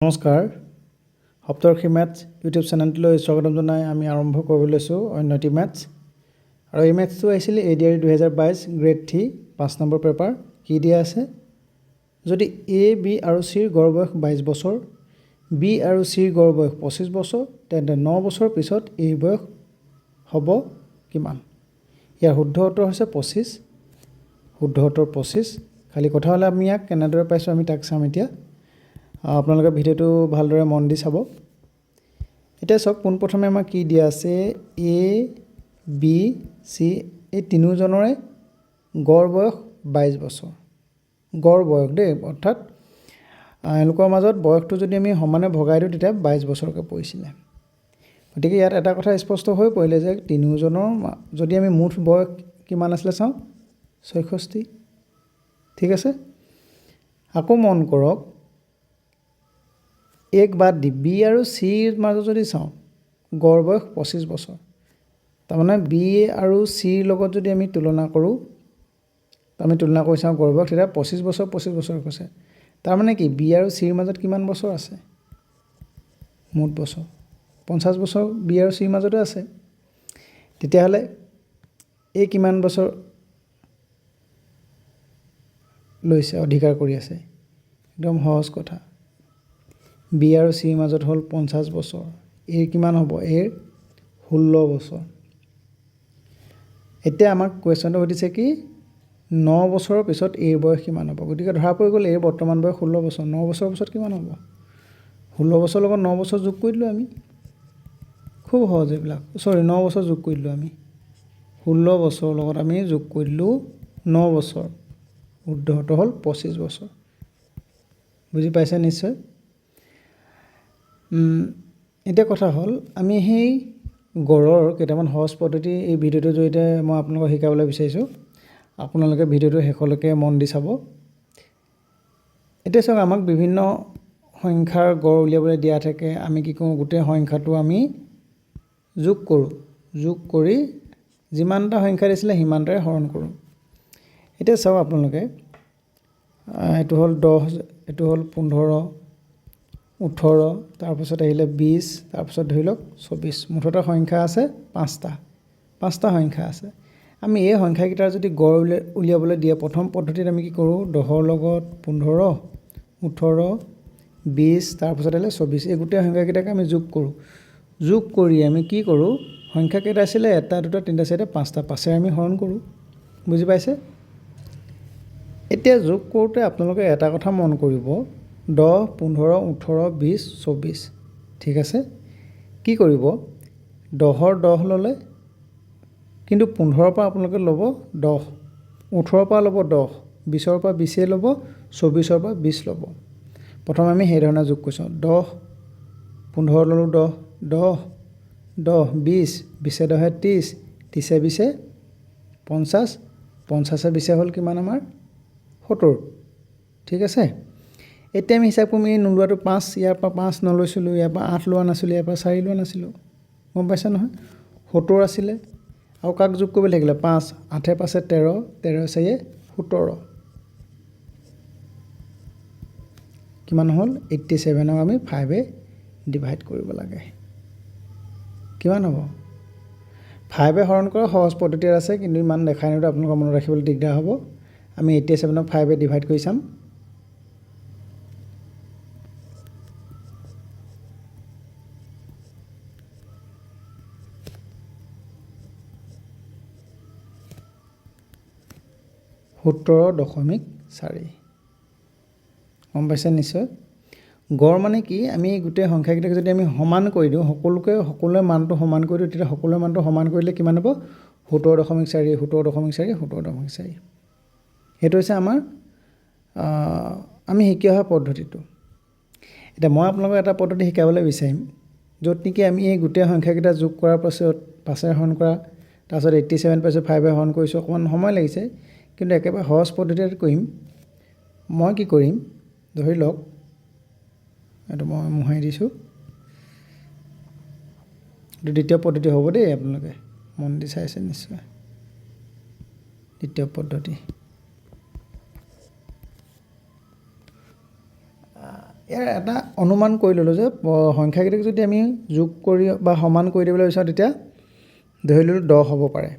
নমস্কাৰ সপ্তৰ্ষি maths YouTube চেনেলটোলৈ স্বাগতম জনাই আমি আৰম্ভ কৰিব লৈছোঁ অন্যটি মেথছ আৰু এই মেথছটো আহিছিলে ADR 2022 গ্ৰেড 3 5 নম্বৰ পেপাৰ কি দিয়া আছে যদি A B আৰু C ৰ গড় বয়স 22 বছৰ B আৰু C ৰ গড় বয়স 25 বছৰ তেন্তে 9 বছৰ পিছত A বয়স হ'ব কিমান ইয়াৰ শুদ্ধ উত্তৰ হৈছে 25 শুদ্ধ উত্তৰ 25 খালি কথা হ'লে আমি ইয়াক কেনেদৰে পাইছোঁ আমি তাক চাম এতিয়া আপোনালোকে ভিডিওটো ভালদৰে মন দি চাব এতিয়া সব পোনপ্ৰথমে আমাৰ কি দিয়া আছে A B C এই তিনিজনৰে গড় বয়স 22 বছৰ গড় বয়স দেই অৰ্থাৎ এলোকৰ মাজত বয়সটো যদি আমি সমানে ভগাই দিওঁ তেতিয়া 22 বছৰকৈ পৰিছিলে গতিকে ইয়াত এটা কথা স্পষ্ট হৈ পৰিলে যে তিনিজনৰ যদি আমি মুঠ বয়স কিমান আছিল চাওঁ 66 ঠিক আছে আকৌ মন কৰক এক বাদ দি B আৰু C ৰ মাজত যদি চাওঁ গড় বয়স 25 বছৰ তাৰমানে B আৰু C ৰ লগত যদি আমি তুলনা কৰোঁ আমি তুলনা কৰি চাওঁ গড় বয়স তেতিয়া 25 বছৰ কৈছে তাৰমানে কি B আৰু C ৰ মাজত কিমান বছৰ আছে মুঠ বছৰ 50 বছৰ B আৰু C ৰ মাজতে আছে তেতিয়াহ'লে এই কিমান বছৰ লৈছে অধিকাৰ কৰি আছে একদম সহজ কথা B আৰু C মাজত হ'ল 50 বছৰ এৰ কিমান হ'ব এৰ 16 বছৰ এতিয়া আমাক কোৱেশ্চনটো সুধিছে কি 9 বছৰৰ পিছত এৰ বয়স কিমান হ'ব গতিকে ধৰা পৰি গ'ল এৰ বৰ্তমান বয়স 16 বছৰ 9 বছৰৰ পিছত কিমান হ'ব 16 বছৰৰ লগত 9 বছৰ যোগ কৰি দিলোঁ আমি খুব সহজ এইবিলাক 9 বছৰ যোগ কৰি দিলোঁ আমি 16 বছৰৰ লগত আমি যোগ কৰি দিলোঁ 9 বছৰ শুদ্ধটো হ'ল 25 বছৰ বুজি পাইছে নিশ্চয় এটা কথা হ'ল আমি সেই গড়ৰ কেইটামান সহজ পদ্ধতি এই ভিডিওটোৰ জৰিয়তে মই আপোনালোকক শিকাবলৈ বিচাৰিছোঁ আপোনালোকে ভিডিওটো শেষলৈকে মন দি চাব এতিয়া চাওক আমাক বিভিন্ন সংখ্যাৰ গড় উলিয়াবলৈ দিয়া থাকে আমি কি কৰোঁ গোটেই সংখ্যাটো আমি যোগ কৰোঁ যোগ কৰি যিমানটা সংখ্যা দিছিলে সিমানটাৰে হৰণ কৰোঁ এতিয়া চাওক আপোনালোকে এইটো হ'ল 10 এইটো হ'ল 15 18 তাৰপিছত আহিলে 20 তাৰপিছত ধৰি লওক 24 মুঠতে সংখ্যা আছে 5টা সংখ্যা আছে আমি এই সংখ্যাকেইটাৰ যদি গড় উলিয়াবলৈ দিয়ে প্ৰথম পদ্ধতিত আমি কি কৰোঁ 10ৰ লগত 15 18 20 তাৰপিছত আহিলে 24 এই গোটেই সংখ্যাকেইটাকে আমি যোগ কৰোঁ যোগ কৰি আমি কি কৰোঁ সংখ্যা কেইটা আছিলে 1 2 3 4 5টা পাছে আমি হৰণ কৰোঁ বুজি পাইছে এতিয়া যোগ কৰোঁতে আপোনালোকে এটা কথা মন কৰিব 10 15 18 20 24 ঠিক আছে কি কৰিব 10ৰ 10 ল'লে কিন্তু 15ৰ পৰা আপোনালোকে ল'ব 10 18ৰ পৰা ল'ব 10 20ৰ পৰা 20 ল'ব 24ৰ পৰা 20 ল'ব প্ৰথম আমি সেই ধৰণে যোগ কৰিছোঁ 10 15 ল'লোঁ 10 20 20 10 30 30 20 50 50 20 হ'ল কিমান আমাৰ 70 ঠিক আছে এতিয়া আমি হিচাপ কৰিম এই নোলোৱাটো 5 ইয়াৰ পৰা 5 নলৈছিলোঁ ইয়াৰ পৰা 8 লোৱা নাছিলোঁ ইয়াৰ পৰা 4 লোৱা নাছিলোঁ গম পাইছে নহয় 70 আছিলে আৰু কাক যোগ কৰিব লাগিলে 5 8 5 13 13 4 17 কিমান হ'ল 87ক আমি 5 ডিভাইড কৰিব লাগে কিমান হ'ব 5 হৰণ কৰা সহজ পদ্ধতি আছে কিন্তু ইমান দেখাই নিদিওঁ আপোনালোকৰ মনত ৰাখিবলৈ দিগদাৰ হ'ব আমি 87ক 5 ডিভাইড কৰি চাম (17.4) গম পাইছে নিশ্চয় গড় মানে কি আমি গোটেই সংখ্যাকেইটাক যদি আমি সমান কৰি দিওঁ সকলোৱে মানটো সমান কৰি দিওঁ তেতিয়া সকলোৱে মানটো সমান কৰিলে কিমান হ'ব 17.4 17.4 17.4 সেইটো হৈছে আমাৰ আমি শিকি অহা পদ্ধতিটো এতিয়া মই আপোনালোকক এটা পদ্ধতি শিকাবলৈ বিচাৰিম য'ত নেকি আমি এই গোটেই সংখ্যাকেইটা যোগ কৰাৰ পাছত পাছে হৰণ কৰা তাৰপিছত 87 পাইছোঁ 5 হৰণ কৰিছোঁ অকণমান সময় লাগিছে কিন্তু একেবাৰে সহজ পদ্ধতিত কৰিম মই কি কৰিম ধৰি লওক এইটো মই মোহাই দিছোঁ এইটো দ্বিতীয় পদ্ধতি হ'ব দেই আপোনালোকে মন দি চাইছে নিশ্চয় দ্বিতীয় পদ্ধতি ইয়াৰ এটা অনুমান কৰি ল'লোঁ যে সংখ্যাকেইটাক যদি আমি যোগ কৰি বা সমান কৰি দিবলৈ বিচাৰোঁ তেতিয়া ধৰি ল'লোঁ 10 হ'ব পাৰে।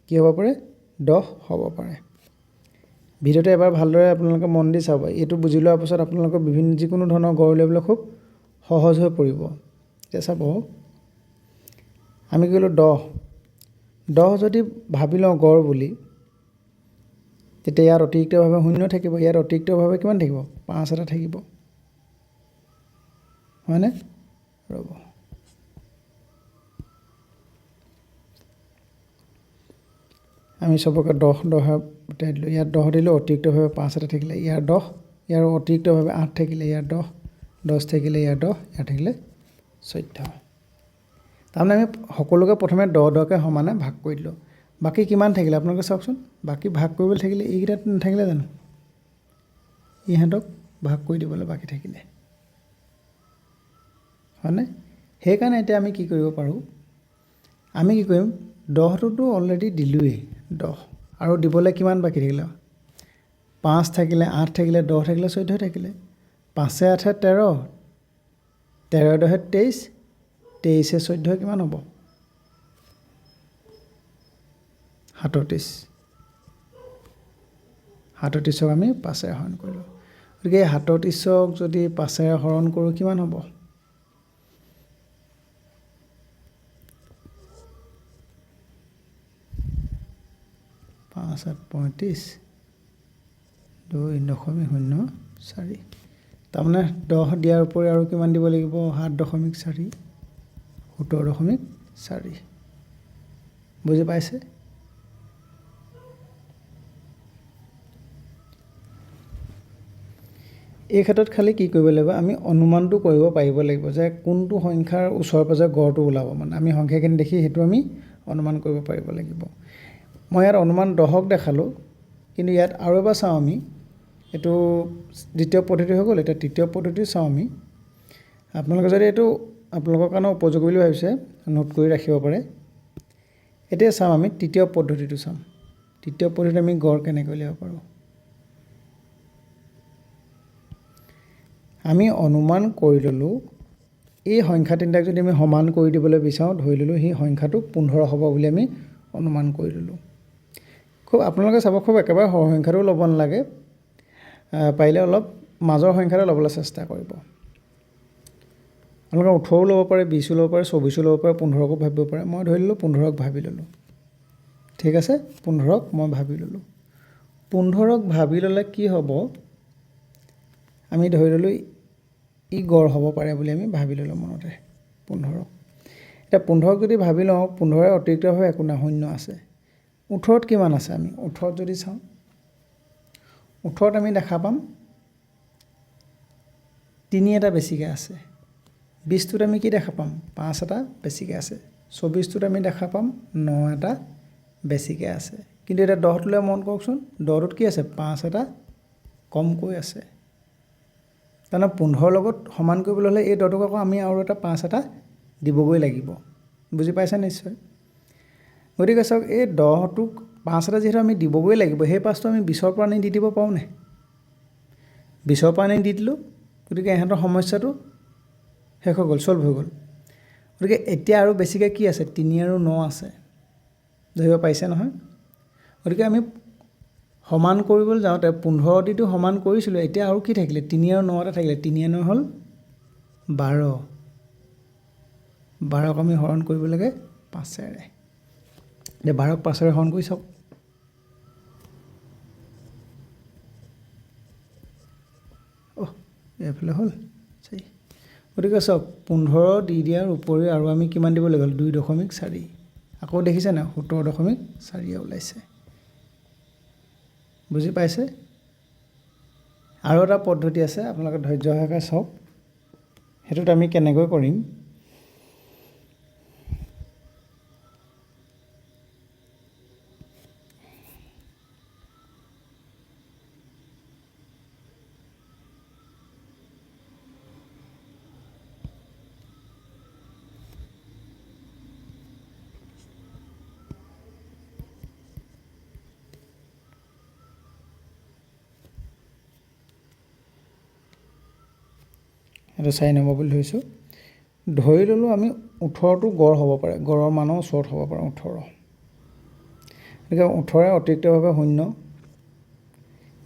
কি হ'ব পাৰে? 10 হ'ব পাৰে। ভিডিঅ'টো এবাৰ ভালদৰে আপোনালোকে মন দি চাব। এইটো বুজি লোৱাৰ পাছত আপোনালোকৰ বিভিন্ন যিকোনো ধৰণৰ গড় উলিয়াবলৈ খুব সহজ হৈ পৰিব। এতিয়া চাব, আমি কি ক'লোঁ 10 যদি ভাবি লওঁ গড় বুলি, তেতিয়া ইয়াত অতিৰিক্তভাৱে 0 থাকিব। ইয়াত অতিৰিক্তভাৱে কিমান থাকিব? 5 এটা থাকিব, হয়নে? ৰ'ব, আমি চবকে 10 উঠাই দিলোঁ। ইয়াত 10 দিলোঁ, অতিৰিক্তভাৱে 5 এটা থাকিলে, ইয়াৰ 10, ইয়াৰ অতিৰিক্তভাৱে 8 থাকিলে, ইয়াৰ 10 থাকিলে, ইয়াৰ 10, ইয়াৰ থাকিলে 14। তাৰমানে আমি সকলোকে প্ৰথমে 10কে সমানে ভাগ কৰি দিলোঁ। বাকী কিমান থাকিলে আপোনালোকে চাওকচোন। বাকী ভাগ কৰিবলৈ থাকিলে এইকেইটাত নাথাকিলে জানো? ইহঁতক ভাগ কৰি দিবলৈ বাকী থাকিলে, হয়নে? সেইকাৰণে এতিয়া আমি কি কৰিব পাৰোঁ, আমি কি কৰিম, 10টোতো অলৰেডি দিলোঁৱেই, 10 আৰু দিবলৈ কিমান বাকী থাকিলে? 5 থাকিলে, 8 থাকিলে, 10 থাকিলে, 14 থাকিলে। 5 8 13, 13 10 23, 23 14 কিমান হ'ব? 37। 37ক আমি 5ৰে হৰণ কৰিলোঁ। গতিকে 37ক যদি 5ৰে হৰণ কৰোঁ কিমান হ'ব? 5 7 35, 2.04। তাৰমানে 10 দিয়াৰ উপৰি আৰু কিমান দিব লাগিব? 7.4, 17.4। বুজি পাইছে? এই ক্ষেত্ৰত খালি কি কৰিব লাগিব, আমি অনুমানটো কৰিব পাৰিব লাগিব যে কোনটো সংখ্যাৰ ওচৰে পাজৰে গড়টো ওলাব। মানে আমি সংখ্যাখিনি দেখি সেইটো আমি অনুমান কৰিব পাৰিব লাগিব। মই ইয়াত অনুমান 10ক দেখালোঁ, কিন্তু ইয়াত আৰু এবাৰ চাওঁ আমি। এইটো দ্বিতীয় পদ্ধতি হৈ গ'ল। এতিয়া তৃতীয় পদ্ধতি চাওঁ আমি। আপোনালোকে যদি এইটো আপোনালোকৰ কাৰণে উপযোগী বুলি ভাবিছে, নোট কৰি ৰাখিব পাৰে। এতিয়া চাওঁ আমি তৃতীয় পদ্ধতিটো চাম। তৃতীয় পদ্ধতিত আমি গড় কেনেকৈ উলিয়াব পাৰোঁ। আমি অনুমান কৰি ল'লোঁ এই সংখ্যা তিনিটাক যদি আমি সমান কৰি দিবলৈ বিচাৰোঁ, ধৰি ল'লোঁ সেই সংখ্যাটো 15 হ'ব বুলি আমি অনুমান কৰি ল'লোঁ। খুব আপোনালোকে চাব, খুব একেবাৰে সৰু সংখ্যাটো ল'ব নালাগে, পাৰিলে অলপ মাজৰ সংখ্যাটো ল'বলৈ চেষ্টা কৰিব। আপোনালোকে 18ও ল'ব পাৰে, 20ও ল'ব পাৰে, 24ও ল'ব পাৰে, 15কো ভাবিব পাৰে। মই ধৰি ল'লোঁ 15ক ভাবি ল'লোঁ। ঠিক আছে, 15ক মই ভাবি ল'লোঁ। 15ক ভাবি ল'লে কি হ'ব, আমি ধৰি ল'লোঁ ই গড় হ'ব পাৰে বুলি আমি ভাবি ল'লোঁ মনতে 15ক। এতিয়া 15ক যদি ভাবি লওঁ, 15ৰে অতিৰিক্তভাৱে একো নাই, 0 আছে। 18ত কিমান আছে? আমি 18ত যদি চাওঁ, 18ত আমি দেখা পাম 3 এটা বেছিকৈ আছে। 20টোত আমি কি দেখা পাম? 5 এটা বেছিকৈ আছে। 24টোত আমি দেখা পাম 9 এটা বেছিকৈ আছে। কিন্তু এতিয়া 10টোলৈ মন কৰকচোন, 10টোত কি আছে? 5 এটা কমকৈ আছে। তাৰমানে 15ৰ লগত সমান কৰিবলৈ হ'লে এই 10টোক আকৌ আমি আৰু এটা 5 এটা দিবগৈ লাগিব। বুজি পাইছে নিশ্চয়? গতিকে চাওক, এই 10টোক 5 এটা যিহেতু আমি দিবগৈ লাগিব, সেই 5টো আমি 20ৰ পৰা আনি দি দিব পাৰোঁনে? 20ৰ পৰা আনি দি দিলোঁ। গতিকে ইহঁতৰ সমস্যাটো শেষ হৈ গ'ল, ছল্ভ হৈ গ'ল। গতিকে এতিয়া আৰু বেছিকৈ কি আছে? 3 আৰু 9 আছে। ধৰিব পাৰিছে নহয়? গতিকে আমি সমান কৰিবলৈ যাওঁতে 15 দিটো সমান কৰিছিলোঁ, এতিয়া আৰু কি থাকিলে? 3 আৰু 9 এটা থাকিলে। 3 9 হ'ল 12। 12ক আমি হৰণ কৰিব লাগে 5ৰে। এতিয়া 12ক 5ৰে হৰণ কৰি চাওক। এইফালে হ'ল 4। গতিকে চাওক, 15 দি দিয়াৰ উপৰিও আৰু আমি কিমান দিব লাগিব? 2.4। আকৌ দেখিছে নাই? 17.4 ওলাইছে। বুজি পাইছে? আৰু এটা পদ্ধতি আছে, আপোনালোকে ধৈৰ্য সহকাৰে চাওক। সেইটোত আমি কেনেকৈ কৰিম। এইটো 4 নম্বৰ বুলি ধৰিছোঁ। ধৰি ল'লোঁ আমি 18টো গড় হ'ব পাৰে, গড়ৰ মানৰ ওচৰত হ'ব পাৰে 18। গতিকে 18 অতিৰিক্তভাৱে 0।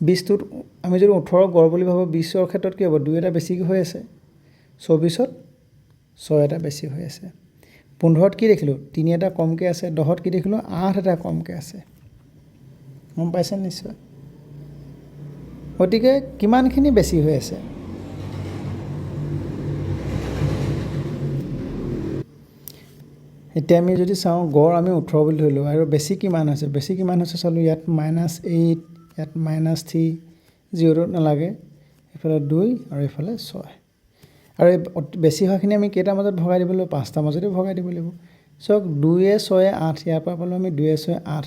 20টোত আমি যদি 18 গড় বুলি ভাবোঁ, 20ৰ ক্ষেত্ৰত কি হ'ব? 2 এটা বেছিকৈ হৈ আছে। 24ত 6 এটা বেছি হৈ আছে। 15ত কি দেখিলোঁ? 3 এটা কমকৈ আছে। 10ত কি দেখিলোঁ? 8 এটা কমকৈ আছে। গম পাইছে নিশ্চয়। গতিকে কিমানখিনি বেছি হৈ আছে? এতিয়া আমি যদি চাওঁ, গড় আমি 18 বুলি ধৰিলোঁ আৰু বেছি কিমান হৈছে? বেছি কিমান হৈছে চালোঁ, ইয়াত -8, ইয়াত -3, 0টো নালাগে, এইফালে 2 আৰু এইফালে 6। আৰু এই বেছি হোৱাখিনি আমি কেইটাৰ মাজত ভগাই দিব লাগিব? 5টাৰ মাজতে ভগাই দিব লাগিব। চাওক 2, 6, 8, ইয়াৰ পৰা পালোঁ আমি 2, 6, 8,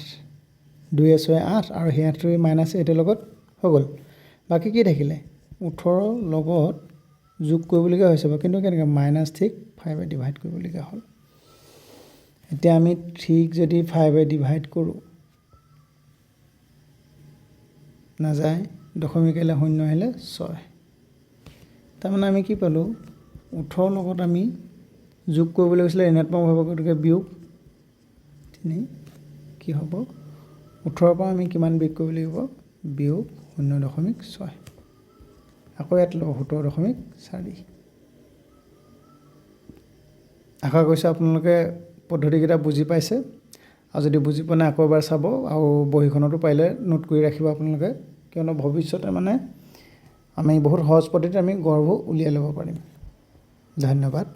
2, 6, 8 আৰু সেই 8টোৰ -8টোৰ লগত হৈ গ'ল। বাকী কি থাকিলে? 18 লগত যোগ কৰিবলগীয়া হৈছে বাৰু, কিন্তু কেনেকৈ? -5 ডিভাইড কৰিবলগীয়া হ'ল। এতিয়া আমি 3 যদি 5 ডিভাইড কৰোঁ, নাযায়, দশমিক আহিলে 0 আহিলে 6। তাৰমানে আমি কি পালোঁ? 18 লগত আমি যোগ কৰিবলৈ গৈছিলে ঋণাত্মক হ'ব, গতিকে বিয়োগ 3 কি হ'ব? 18ৰ পৰা আমি কিমান বিয়োগ কৰিব লাগিব? বিয়োগ 0.6। আকৌ ইয়াত ল'ব 17.4। আশা কৰিছোঁ আপোনালোকে পদ্ধতিকেইটা বুজি পাইছে। আৰু যদি বুজি পোৱা নাই আকৌ এবাৰ চাব, আৰু বহীখনতো পাৰিলে নোট কৰি ৰাখিব আপোনালোকে, কিয়নো ভৱিষ্যতে মানে আমি বহুত সহজ পদ্ধতিত আমি গড়বোৰ উলিয়াই ল'ব পাৰিম। ধন্যবাদ।